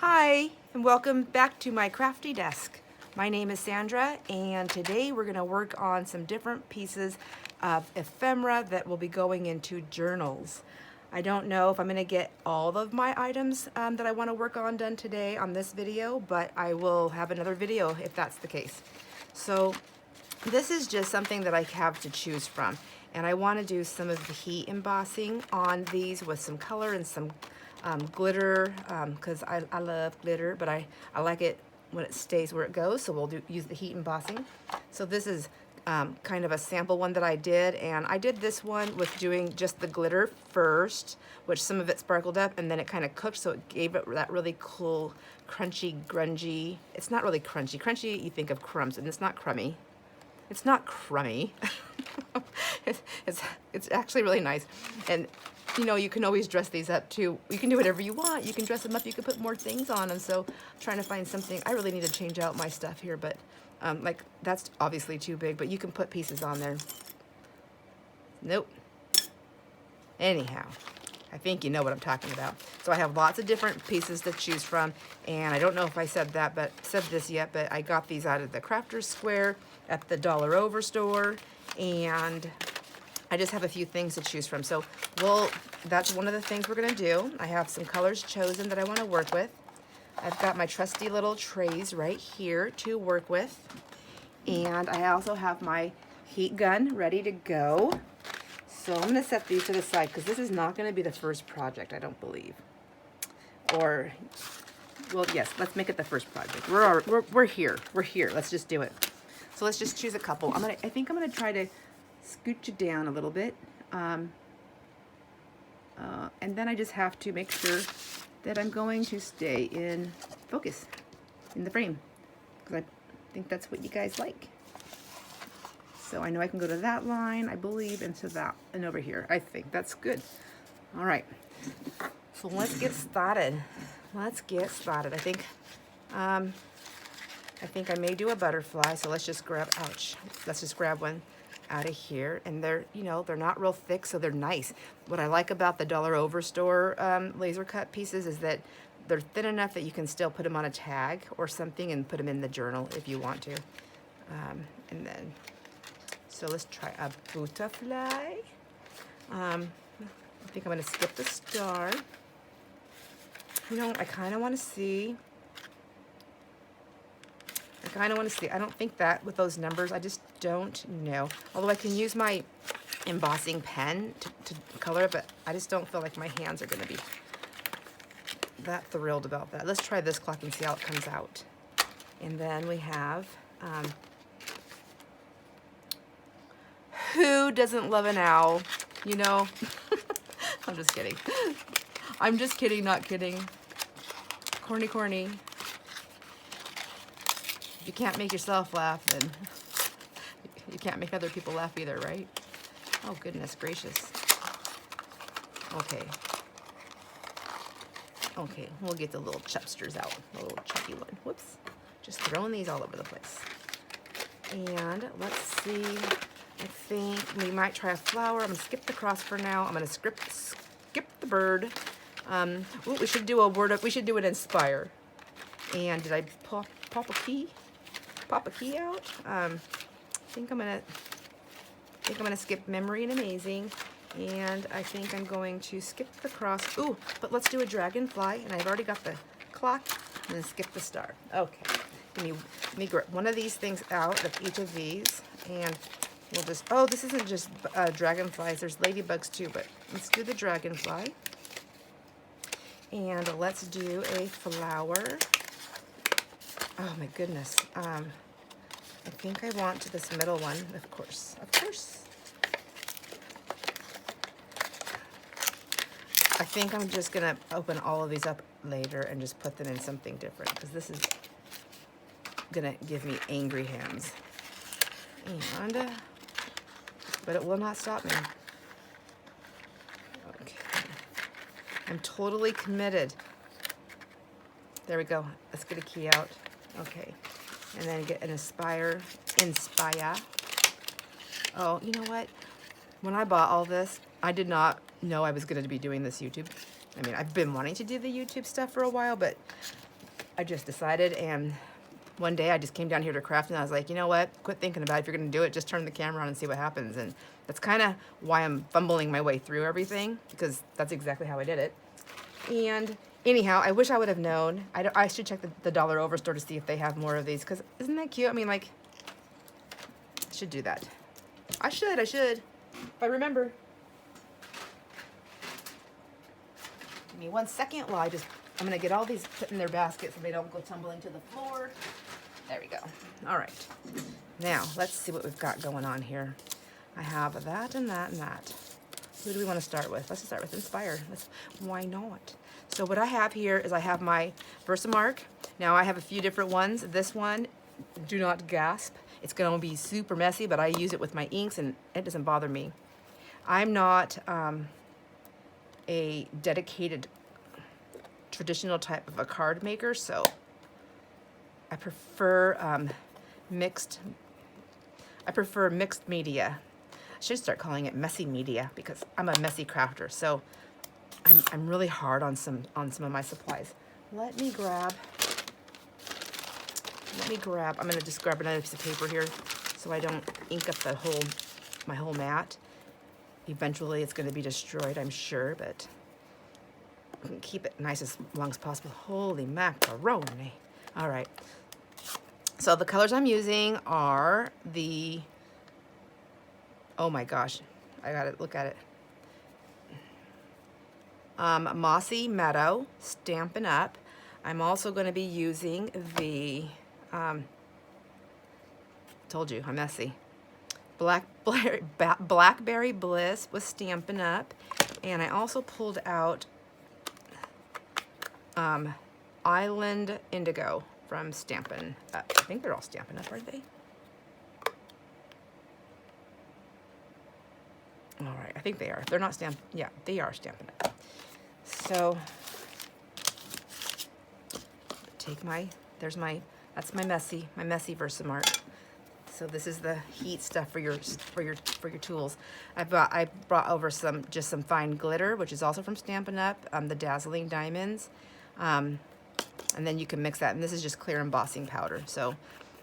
Hi, and welcome back to my crafty desk. My name is Sandra, and today we're going to work on some different pieces of ephemera that will be going into journals. I don't know if I'm going to get all of my items that I want to work on done today on this video, but I will have another video if that's the case. So this is just something that I have to choose from, and I want to do some of the heat embossing on these with some color and some glitter, because I love glitter, but I like it when it stays where it goes, so we'll use the heat embossing. So this is kind of a sample one that I did, and I did this one with doing just the glitter first, which some of it sparkled up, and then it kind of cooked, so it gave it that really cool, crunchy, grungy. It's not really crunchy. Crunchy, you think of crumbs, and it's not crummy. It's not crummy. it's actually really nice. And you know, you can always dress these up too. You can do whatever you want. You can dress them up. You can put more things on them. So I'm trying to find something. I really need to change out my stuff here, but like that's obviously too big, but you can put pieces on there. Nope. Anyhow, I think you know what I'm talking about. So I have lots of different pieces to choose from, and I don't know if I said this yet, but I got these out of the Crafter's Square at the Dollar Over store, and I just have a few things to choose from. So that's one of the things we're gonna do. I have some colors chosen that I wanna work with. I've got my trusty little trays right here to work with. And I also have my heat gun ready to go. So I'm gonna set these to the side because this is not gonna be the first project, I don't believe. Or, well, yes, let's make it the first project. We're here, let's just do it. So let's just choose a couple. I think I'm gonna try to scooch it down a little bit. And then I just have to make sure that I'm going to stay in focus, in the frame, because I think that's what you guys like. So I know I can go to that line, I believe, and to that, and over here. I think that's good. All right, so let's get started. I think I may do a butterfly, so let's just grab, let's just grab one out of here. And they're, you know, they're not real thick, so they're nice. What I like about the Dollar Over store laser cut pieces is that they're thin enough that you can still put them on a tag or something and put them in the journal if you want to. And then, so let's try a butterfly. I think I'm gonna skip the star. You know, I kind of want to see. I don't think that with those numbers, I just don't know. Although I can use my embossing pen to color it, but I just don't feel like my hands are going to be that thrilled about that. Let's try this clock and see how it comes out. And then we have, who doesn't love an owl? You know? I'm just kidding. I'm just kidding, not kidding. Corny, corny. If you can't make yourself laugh, then you can't make other people laugh either, right? Oh, goodness gracious. Okay. Okay, we'll get the little chubsters out, the little chubby one. Whoops. Just throwing these all over the place. And let's see. I think we might try a flower. I'm going to skip the cross for now. I'm going to skip the bird. Ooh, we should do we should do an inspire. And did I pop a key? Pop a key out. I think I'm gonna skip memory and amazing, and I think I'm going to skip the cross. Ooh, but let's do a dragonfly, and I've already got the clock, and then skip the star. Okay, let me grab one of these things out of each of these, and we'll just. Oh, this isn't just dragonflies. There's ladybugs too, but let's do the dragonfly, and let's do a flower. Oh my goodness. I think I want this middle one, of course. I think I'm just gonna open all of these up later and just put them in something different, because this is gonna give me angry hands. And, but it will not stop me. Okay. I'm totally committed. There we go. Let's get a key out. Okay. And then get an inspire. Oh, you know what? When I bought all this, I did not know I was going to be doing this YouTube. I mean, I've been wanting to do the YouTube stuff for a while, but I just decided, and one day I just came down here to craft, and I was like, you know what? Quit thinking about it. If you're going to do it, just turn the camera on and see what happens. And that's kind of why I'm fumbling my way through everything, because that's exactly how I did it. And anyhow, I wish I would have known. I should check the dollar over store to see if they have more of these, because isn't that cute? I mean, like, I should do that. I should. If I remember. Give me 1 second while I'm going to get all these put in their baskets so they don't go tumbling to the floor. There we go. All right. Now, let's see what we've got going on here. I have that and that and that. Who do we want to start with? Let's start with Inspire. Why not? So what I have here is I have my Versamark. Now I have a few different ones. This one, do not gasp. It's going to be super messy, but I use it with my inks and it doesn't bother me. I'm not a dedicated traditional type of a card maker, so I prefer mixed media. I should start calling it messy media because I'm a messy crafter, so I'm really hard on some of my supplies. Let me grab, I'm gonna just grab another piece of paper here so I don't ink up my whole mat. Eventually it's gonna be destroyed, I'm sure, but I can keep it nice as long as possible. Holy macaroni. All right. So the colors I'm using are oh my gosh, I gotta look at it. Mossy Meadow, Stampin' Up. I'm also going to be using the, told you, I'm messy. Blackberry Bliss with Stampin' Up. And I also pulled out Island Indigo from Stampin' Up. I think they're all Stampin' Up, aren't they? All right, I think they are. If they're not stamped, yeah, they are Stampin' Up. So take that's my messy Versamark. So this is the heat stuff for your tools. I brought over some fine glitter, which is also from Stampin' Up, the Dazzling Diamonds. And then you can mix that, and this is just clear embossing powder. So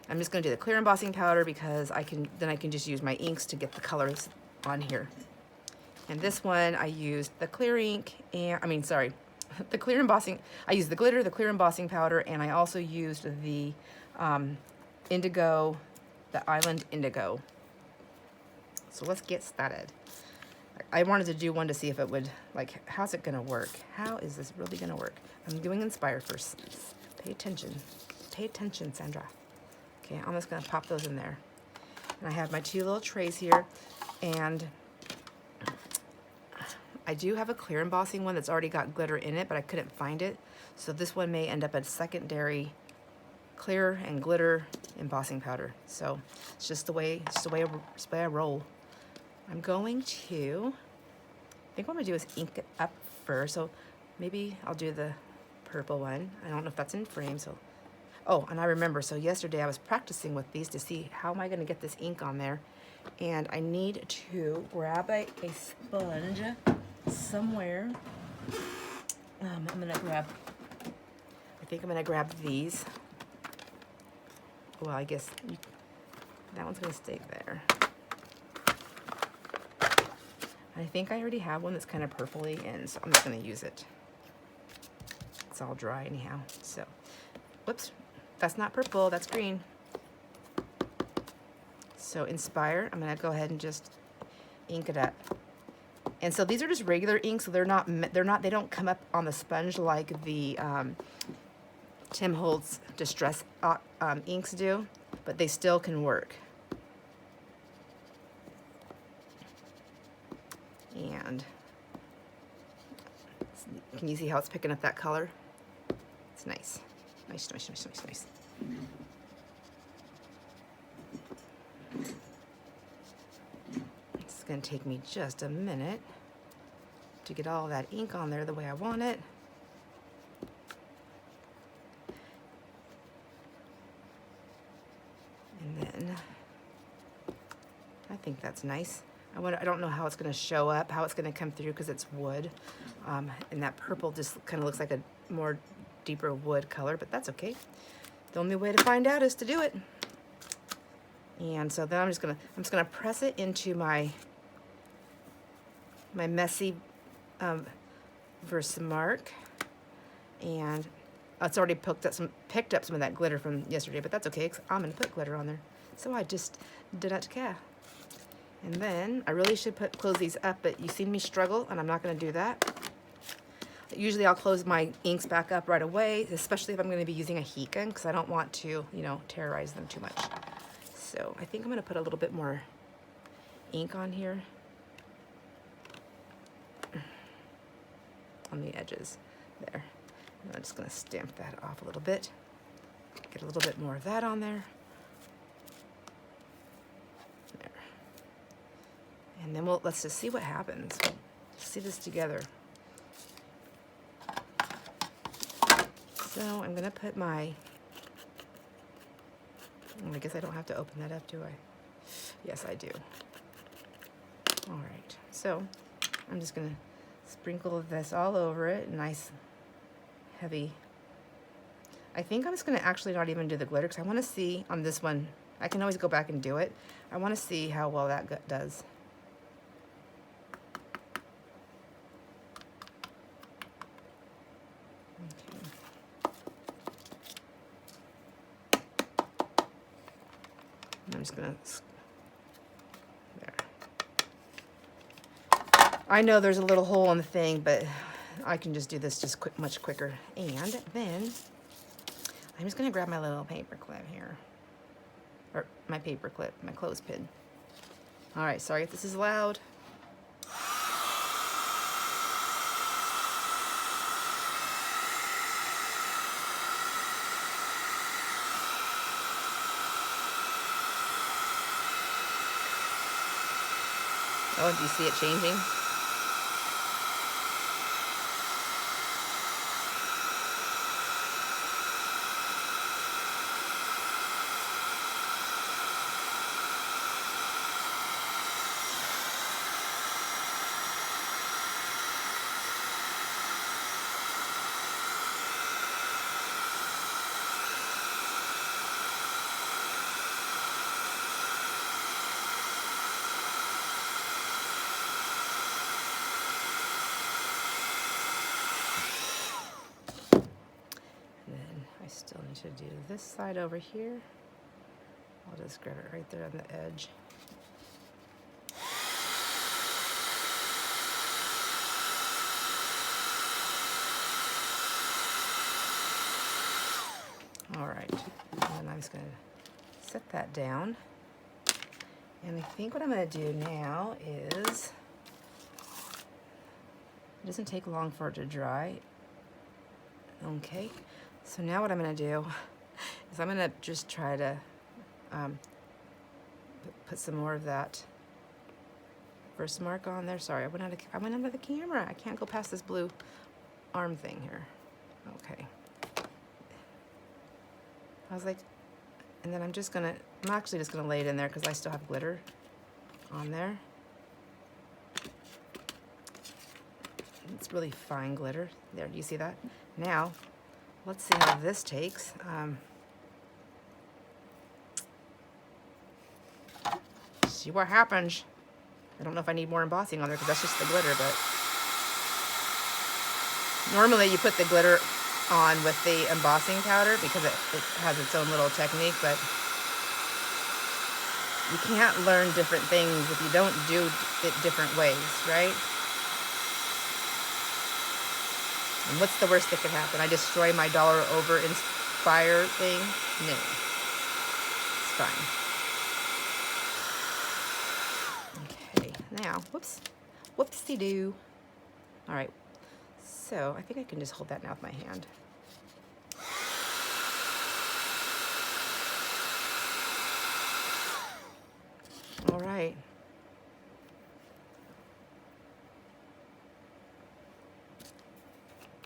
I'm just gonna do the clear embossing powder because I can just use my inks to get the colors on here. And this one I used the clear ink and the clear embossing. I used the glitter, the clear embossing powder, and I also used the indigo, the Island Indigo. So let's get started. I wanted to do one to see if it would, like, how's it gonna work? How is this really gonna work? I'm doing Inspire first. Pay attention, Sandra. Okay, I'm just gonna pop those in there. And I have my 2 little trays here, and I do have a clear embossing one that's already got glitter in it, but I couldn't find it. So this one may end up a secondary clear and glitter embossing powder. So it's just the way I roll. I'm going to, I think what I'm gonna do is ink it up first. So maybe I'll do the purple one. I don't know if that's in frame, so. Oh, and I remember, so yesterday I was practicing with these to see how am I gonna get this ink on there. And I need to grab a sponge somewhere. I think I'm gonna grab these. Well, I guess that one's gonna stay there. I think I already have one that's kind of purpley, and so I'm just gonna use it. It's all dry anyhow, so. Whoops, that's not purple, that's green. So Inspire, I'm gonna go ahead and just ink it up. And so these are just regular inks, so they don't come up on the sponge like the Tim Holtz Distress inks do, but they still can work. And can you see how it's picking up that color? It's nice. Nice. It's gonna take me just a minute to get all that ink on there the way I want it. And then I think that's nice. I don't know how it's gonna show up, how it's gonna come through because it's wood. And that purple just kind of looks like a more deeper wood color, but that's okay. The only way to find out is to do it. And so then I'm just gonna press it into my messy Versamark, and it's already picked up some of that glitter from yesterday, but that's okay because I'm gonna put glitter on there. So I just did that. And then I really should close these up, but you've seen me struggle, and I'm not gonna do that. Usually I'll close my inks back up right away, especially if I'm gonna be using a heat gun, because I don't want to, you know, terrorize them too much. So I think I'm gonna put a little bit more ink on here, on the edges there. And I'm just gonna stamp that off a little bit. Get a little bit more of that on there. There. And then let's just see what happens. We'll see this together. So I'm gonna put my, I guess I don't have to open that up, do I? Yes, I do. All right, so I'm just gonna sprinkle this all over it, nice, heavy. I think I'm just gonna actually not even do the glitter because I wanna see on this one, I can always go back and do it. I wanna see how well that does. I'm just gonna, there. I know there's a little hole in the thing, but I can just do this just much quicker. And then I'm just gonna grab my little paper clip here, or my paper clip, my clothespin. All right, sorry if this is loud. Oh, do you see it changing? Still need to do this side over here. I'll just grab it right there on the edge. All right, and then I'm just gonna set that down. And I think what I'm gonna do now is, it doesn't take long for it to dry. Okay. So now what I'm going to do is I'm going to just try to put some more of that Versamark on there. Sorry, I went out of the camera. I can't go past this blue arm thing here. Okay. I was like, and then I'm actually just going to lay it in there because I still have glitter on there. It's really fine glitter. There, do you see that? Now, let's see how this takes. See what happens. I don't know if I need more embossing on there because that's just the glitter, but normally you put the glitter on with the embossing powder because it has its own little technique, but you can't learn different things if you don't do it different ways, right? And what's the worst that could happen? I destroy my dollar over inspire thing? No. It's fine. Okay, now, whoopsie-doo. All right, so I think I can just hold that now with my hand. All right.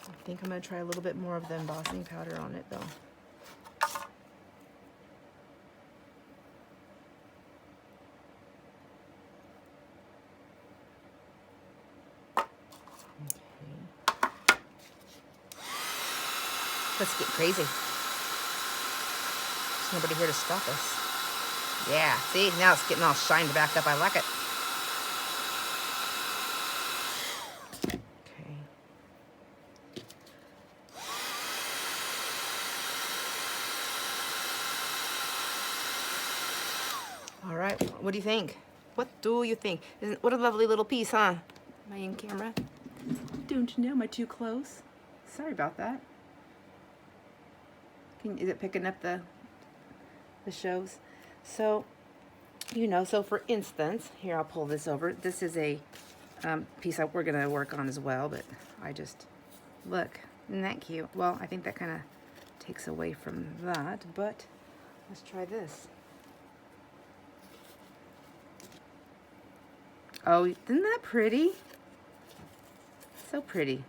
I think I'm going to try a little bit more of the embossing powder on it, though. Let's get crazy. There's nobody here to stop us. Yeah, see, now it's getting all shined back up. I like it. Okay. All right, what do you think? What do you think? What a lovely little piece, huh? Am I in camera? Don't you know, am I too close? Sorry about that. Is it picking up the shows? So, you know, so for instance, here I'll pull this over. This is a piece that we're gonna work on as well, but I just, look, isn't that cute? Well, I think that kind of takes away from that, but let's try this. Oh, isn't that pretty? So pretty.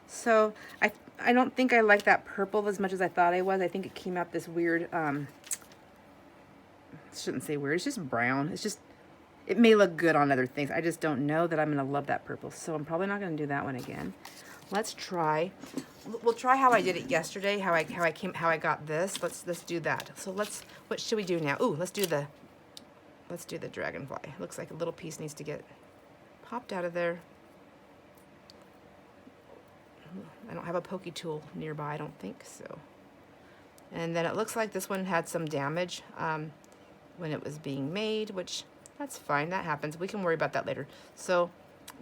So I don't think I like that purple as much as I thought I was. I think it came out this weird, shouldn't say weird, it's just brown. It's just, it may look good on other things. I just don't know that I'm gonna love that purple. So I'm probably not gonna do that one again. Let's try, we'll try how I did it yesterday, how I got this. Let's do that. So what should we do now? Ooh, let's do the dragonfly. Looks like a little piece needs to get popped out of there. I don't have a pokey tool nearby, I don't think so. And then it looks like this one had some damage when it was being made, which that's fine, that happens. We can worry about that later. So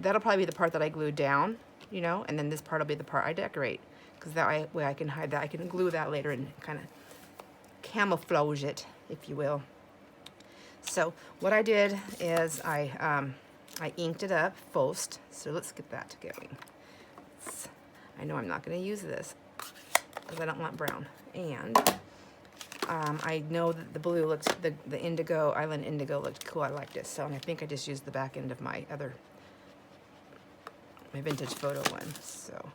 that'll probably be the part that I glue down, you know, and then this part will be the part I decorate, because that way I can hide that. I can glue that later and kind of camouflage it, if you will. So what I did is I inked it up first. So let's get that going. I know I'm not going to use this because I don't want brown. And I know that the blue looked, the indigo, island indigo looked cool. I liked it. So I think I just used the back end of my vintage photo one. So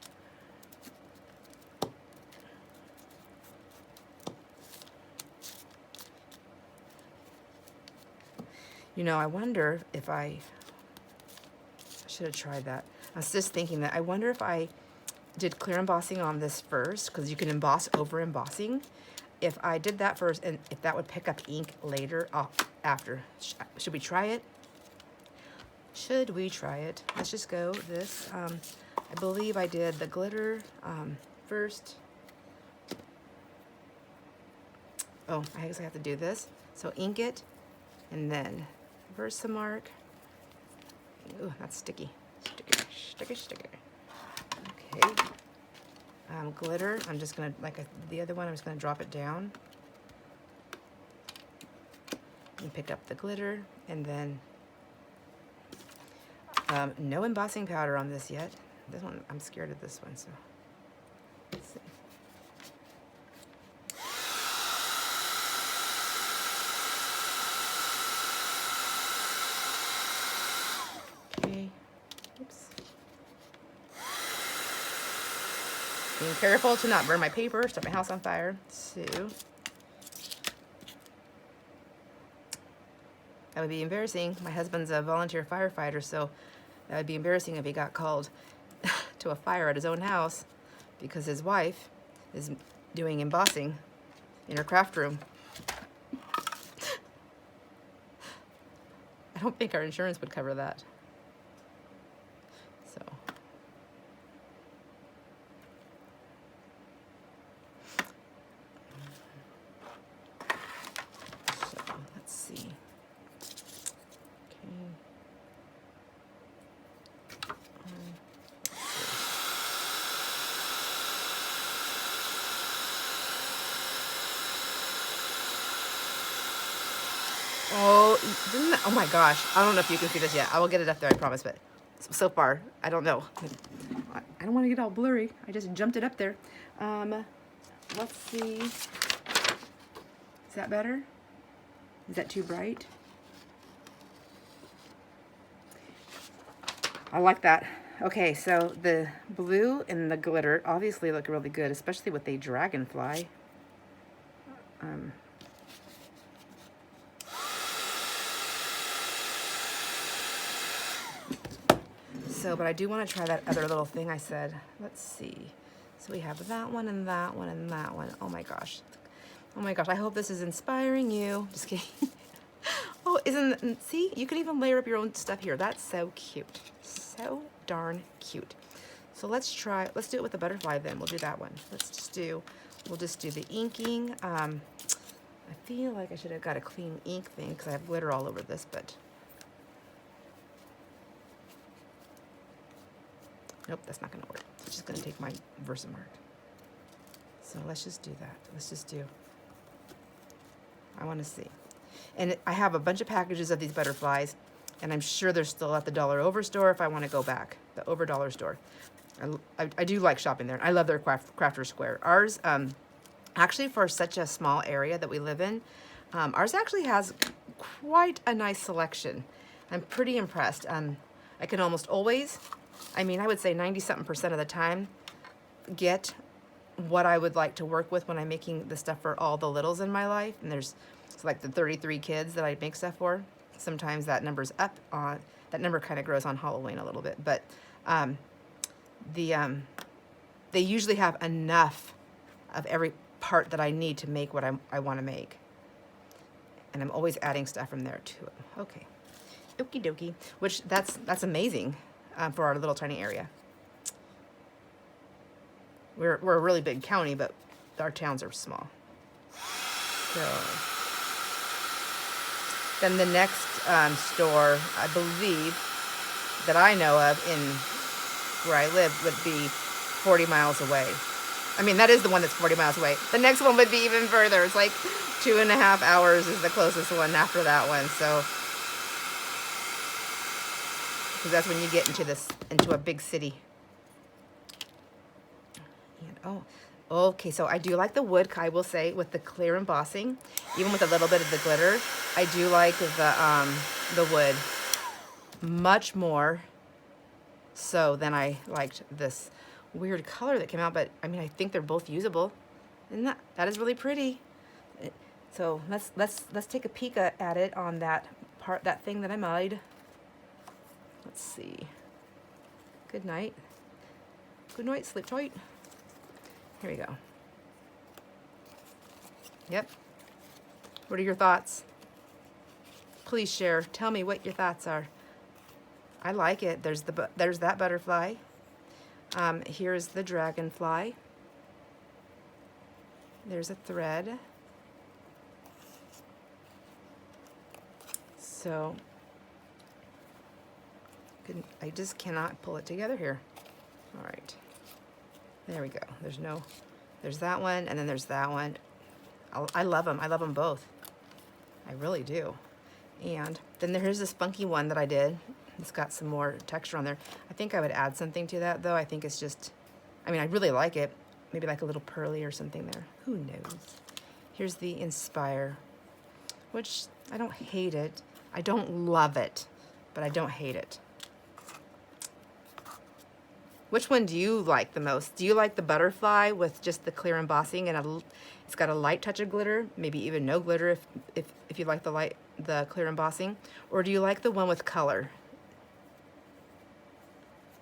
you know, I wonder if I should have tried that. I was just thinking that I wonder if I did clear embossing on this first, because you can emboss over embossing. If I did that first, and if that would pick up ink later after. Should we try it? Should we try it? Let's just go this. I believe I did the glitter first. Oh, I guess I have to do this. So ink it, and then Versamark. Ooh, that's sticky. Sticky. Okay. Glitter. I'm just gonna, like the other one, I'm just gonna drop it down and pick up the glitter, and then no embossing powder on this yet. This one, I'm scared of this one, so let's see. Being careful to not burn my paper, set my house on fire. So that would be embarrassing. My husband's a volunteer firefighter, so that would be embarrassing if he got called to a fire at his own house because his wife is doing embossing in her craft room. I don't think our insurance would cover that. So let's see. Okay. Oh, oh my gosh. I don't know if you can see this yet. I will get it up there, I promise, but so far, I don't know. I don't want to get all blurry. I just jumped it up there. Let's see. Is that better? Is that too bright? I like that. Okay, so the blue and the glitter obviously look really good, especially with the dragonfly. So, but I do want to try that other little thing I said. Let's see. So we have that one and that one and that one. Oh my gosh. Oh my gosh, I hope this is inspiring you. Just kidding. Oh, see, you can even layer up your own stuff here. That's so cute. So darn cute. So let's do it with the butterfly then. We'll do that one. We'll just do the inking. I feel like I should have got a clean ink thing because I have glitter all over this, but nope, that's not gonna work. I'm just gonna take my Versamark. So let's just do that. I wanna see. And I have a bunch of packages of these butterflies, and I'm sure they're still at the Dollar Over store if I want to go back, the Over Dollar store. I do like shopping there. I love their Crafter Square. Ours, actually for such a small area that we live in, ours actually has quite a nice selection. I'm pretty impressed. I can almost always, I would say 90-something% of the time, get what I would like to work with when I'm making the stuff for all the littles in my life. And there's like the 33 kids that I make stuff for. Sometimes that number's up on, that number kind of grows on Halloween a little bit, but they usually have enough of every part that I need to make what I want to make. And I'm always adding stuff from there too. Okay, okie dokie, which that's amazing for our little tiny area. We're a really big county, but our towns are small. So then the next store, I believe, that I know of in where I live would be 40 miles away. That is the one that's 40 miles away. The next one would be even further. It's like 2.5 hours is the closest one after that one. So, because that's when you get into a big city. And, okay, so I do like the wood, I will say, with the clear embossing, even with a little bit of the glitter. I do like the wood much more so than I liked this weird color that came out, but I think they're both usable. And that is really pretty. So let's take a peek at it on that thing that I made. Let's see. Good night. Good night, sleep tight. Here we go. Yep. What are your thoughts? Please share. Tell me what your thoughts are. I like it. There's that butterfly. Here's the dragonfly. There's a thread. So I just cannot pull it together here. All right. There we go. There's that one, and then there's that one. I love them. I love them both. I really do. And then there's this funky one that I did. It's got some more texture on there. I think I would add something to that, though. I think it's just, I really like it. Maybe like a little pearly or something there. Who knows? Here's the Inspire, which I don't hate it. I don't love it, but I don't hate it. Which one do you like the most? Do you like the butterfly with just the clear embossing and it's got a light touch of glitter, maybe even no glitter if you like the clear embossing, or do you like the one with color?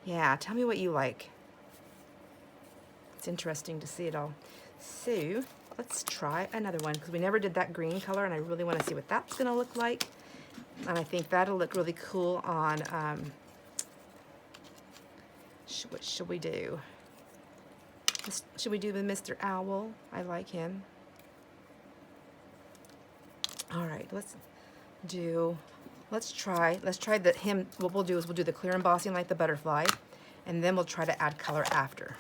Yeah, tell me what you like. It's interesting to see it all. So let's try another one because we never did that green color, and I really want to see what that's gonna look like. And I think that'll look really cool on. What should we do? Should we do the Mr. Owl? I like him. All right, let's try him. What we'll do is we'll do the clear embossing like the butterfly, and then we'll try to add color after.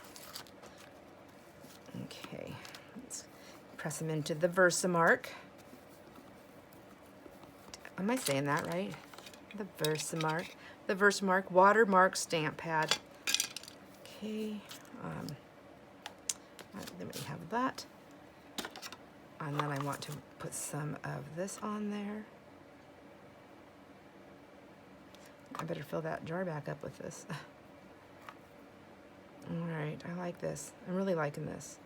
Okay, let's press him into the Versamark. Am I saying that right? The Versamark watermark stamp pad. Okay, then we have that, and then I want to put some of this on there. I better fill that jar back up with this. All right, I like this. I'm really liking this.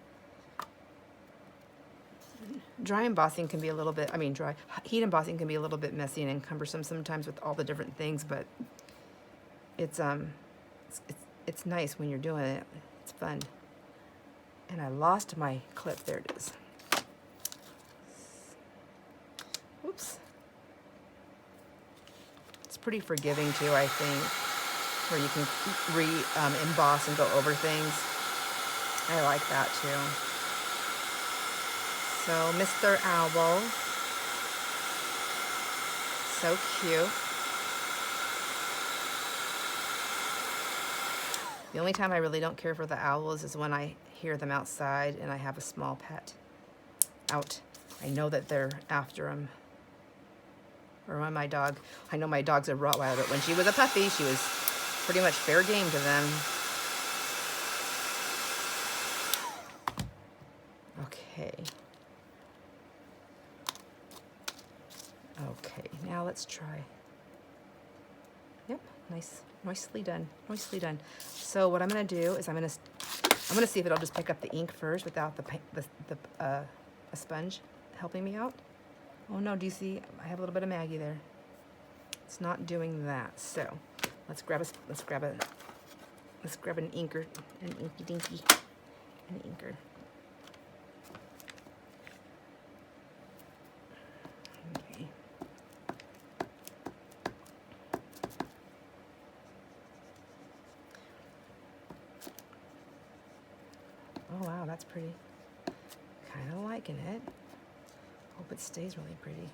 Dry embossing can be a little bit, heat embossing can be a little bit messy and cumbersome sometimes with all the different things, but it's it's nice when you're doing it. It's fun. And I lost my clip. There it is. Oops. It's pretty forgiving too, I think, where you can emboss and go over things. I like that too. So Mr. Owl, so cute. The only time I really don't care for the owls is when I hear them outside and I have a small pet out. I know that they're after them. Or when my dog, I know my dog's a Rottweiler, but when she was a puppy, she was pretty much fair game to them. Okay. Okay, now let's try. Yep, nicely done, nicely done. So what I'm gonna do is I'm gonna see if it'll just pick up the ink first without a sponge helping me out. Oh no, do you see? I have a little bit of Maggie there. It's not doing that. So let's grab an inker, an inky dinky, an inker. Okay. Oh wow, that's pretty. Kind of liking it. Hope it stays really pretty.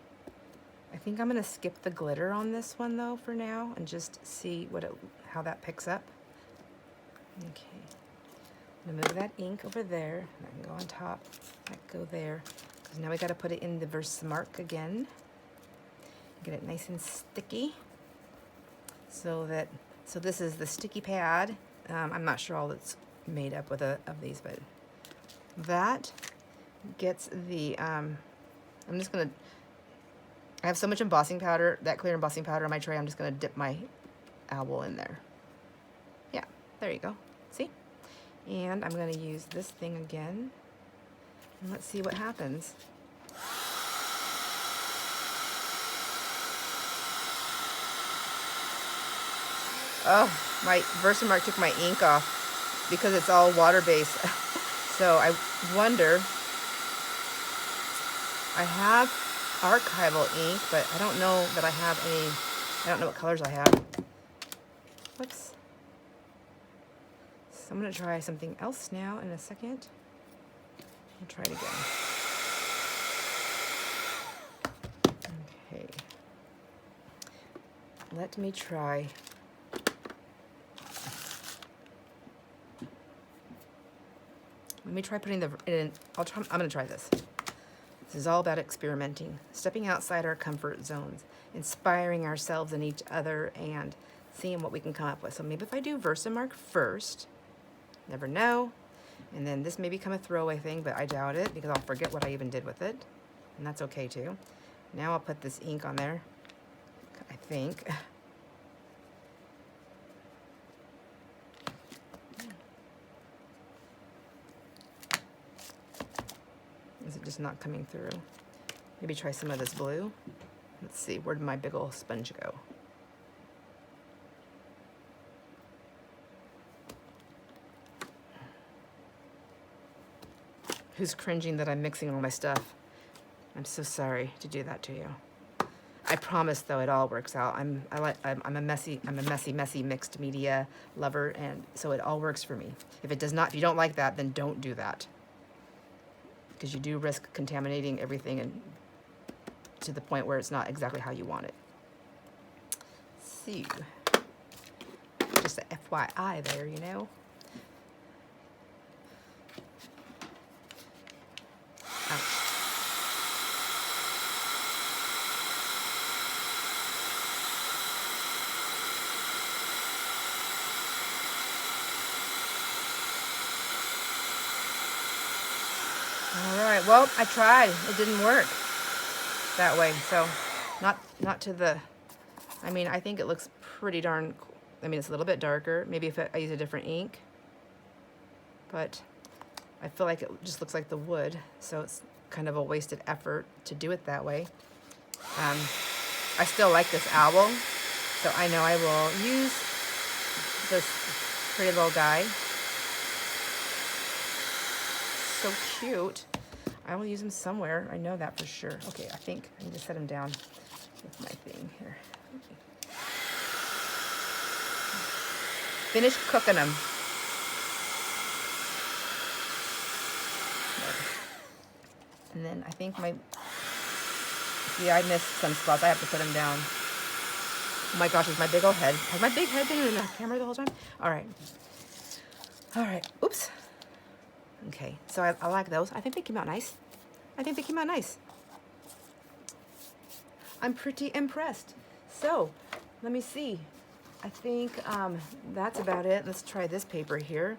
I think I'm gonna skip the glitter on this one though for now and just see how that picks up. Okay, I'm gonna move that ink over there. That can go on top. That can go there. Because now we gotta put it in the Versamark again. Get it nice and sticky. So this is the sticky pad. I'm not sure all that's made up with of these, but that gets the I have so much embossing powder, that clear embossing powder on my tray, I'm just gonna dip my owl in there. Yeah, there you go, see? And I'm gonna use this thing again, and let's see what happens. Oh, my Versamark took my ink off because it's all water-based. So I wonder, I have archival ink, but I don't know that I have any, I don't know what colors I have. Whoops. So I'm gonna try something else now in a second. I'll try it again. Okay. Let me try. Let me try putting the, I'm gonna try this. This is all about experimenting, stepping outside our comfort zones, inspiring ourselves and each other, and seeing what we can come up with. So maybe if I do Versamark first, never know, and then this may become a throwaway thing, but I doubt it because I'll forget what I even did with it, and that's okay too. Now I'll put this ink on there, I think. Is it just not coming through? Maybe try some of this blue. Let's see, where did my big old sponge go? Who's cringing that I'm mixing all my stuff? I'm so sorry to do that to you. I promise though it all works out. I'm a messy mixed media lover, and so it all works for me. If you don't like that, then don't do that. Because you do risk contaminating everything and to the point where it's not exactly how you want it. So, just a FYI there, you know. Ouch. All right, well, I tried. It didn't work that way, so not to the, I mean, I think it looks pretty darn cool. I mean, it's a little bit darker. Maybe if I use a different ink, but I feel like it just looks like the wood, so it's kind of a wasted effort to do it that way. I still like this owl, so I know I will use this Pretty little guy. So cute. I will use him somewhere. I know that for sure. Okay, I think I need to set him down with my thing here. Finish cooking them. And then I think see, I missed some spots. I have to put them down. Oh my gosh, is my big old head. Has my big head been in the camera the whole time? All right. All right, oops. Okay, so I like those. I think they came out nice. I think they came out nice. I'm pretty impressed. So, let me see. I think that's about it. Let's try this paper here.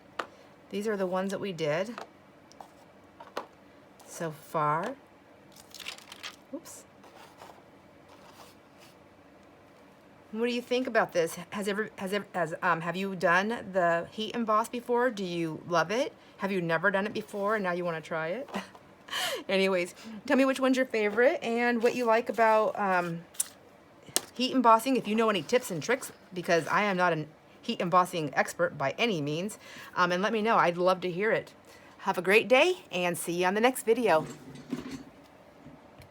These are the ones that we did so far. Oops. What do you think about this? Have you done the heat emboss before? Do you love it? Have you never done it before and now you want to try it? Anyways, tell me which one's your favorite and what you like about heat embossing, if you know any tips and tricks, because I am not a heat embossing expert by any means. And let me know. I'd love to hear it. Have a great day and see you on the next video.